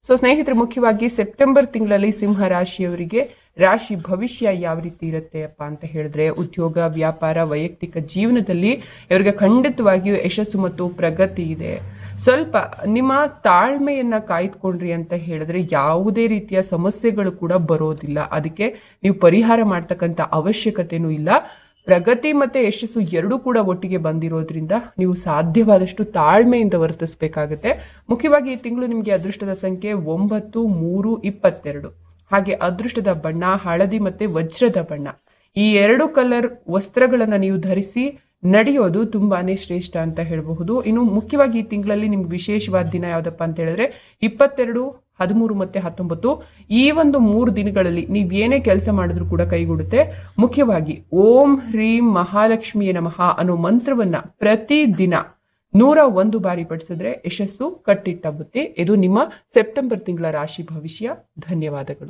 So ಸ್ನೇಹಿತರೆ, ಮುಖ್ಯವಾಗಿ September ತಿಂಗಳಲ್ಲಿ ಸಿಂಹ ರಾಶಿಯವರಿಗೆ ರಾಶಿ ಭವಿಷ್ಯ ಯಾವ ರೀತಿ ಇರುತ್ತೆ ಅಪ್ಪ ಅಂತ ಹೇಳಿದ್ರೆ, ಉದ್ಯೋಗ, ವ್ಯಾಪಾರ, ವೈಯಕ್ತಿಕ ಜೀವನದಲ್ಲಿ ಇವರಿಗೆ ಖಂಡಿತವಾಗಿಯೂ ಯಶಸ್ಸು ಮತ್ತು ಪ್ರಗತಿ ಇದೆ. ಸ್ವಲ್ಪ ನಿಮ್ಮ ತಾಳ್ಮೆಯನ್ನ ಕಾಯ್ದುಕೊಂಡ್ರಿ ಅಂತ ಹೇಳಿದ್ರೆ ಯಾವುದೇ ರೀತಿಯ ಸಮಸ್ಯೆಗಳು ಕೂಡ ಬರೋದಿಲ್ಲ. ಅದಕ್ಕೆ ನೀವು ಪರಿಹಾರ ಮಾಡ್ತಕ್ಕಂಥ ಅವಶ್ಯಕತೆನೂ ಇಲ್ಲ. ಪ್ರಗತಿ ಮತ್ತೆ ಯಶಸ್ಸು ಎರಡೂ ಕೂಡ ಒಟ್ಟಿಗೆ ಬಂದಿರೋದ್ರಿಂದ ನೀವು ಸಾಧ್ಯವಾದಷ್ಟು ತಾಳ್ಮೆಯಿಂದ ವರ್ತಿಸಬೇಕಾಗುತ್ತೆ. ಮುಖ್ಯವಾಗಿ ಈ ತಿಂಗಳು ನಿಮಗೆ ಅದೃಷ್ಟದ ಸಂಖ್ಯೆ 9, 3, 22. ಹಾಗೆ ಅದೃಷ್ಟದ ಬಣ್ಣ ಹಳದಿ ಮತ್ತೆ ವಜ್ರದ ಬಣ್ಣ. ಈ 2 ಕಲರ್ ವಸ್ತ್ರಗಳನ್ನ ನೀವು ಧರಿಸಿ ನಡೆಯೋದು ತುಂಬಾನೇ ಶ್ರೇಷ್ಠ ಅಂತ ಹೇಳಬಹುದು. ಇನ್ನು ಮುಖ್ಯವಾಗಿ ಈ ತಿಂಗಳಲ್ಲಿ ನಿಮ್ಗೆ ವಿಶೇಷವಾದ ದಿನ ಯಾವ್ದಪ್ಪ ಅಂತ ಹೇಳಿದ್ರೆ 22, 13 ಮತ್ತೆ 19. ಈ ಒಂದು 3 ದಿನಗಳಲ್ಲಿ ನೀವೇನೇ ಕೆಲಸ ಮಾಡಿದ್ರು ಕೂಡ ಕೈಗೂಡುತ್ತೆ. ಮುಖ್ಯವಾಗಿ ಓಂ ಹ್ರೀಂ ಮಹಾಲಕ್ಷ್ಮಿಯ ನಮಃ ಅನ್ನೋ ಮಂತ್ರವನ್ನ ಪ್ರತಿ ದಿನ 101 ಬಾರಿ ಪಠಿಸಿದ್ರೆ ಯಶಸ್ಸು ಕಟ್ಟಿಟ್ಟ ಬುತ್ತಿ. ಇದು ನಿಮ್ಮ ಸೆಪ್ಟೆಂಬರ್ ತಿಂಗಳ ರಾಶಿ ಭವಿಷ್ಯ. ಧನ್ಯವಾದಗಳು.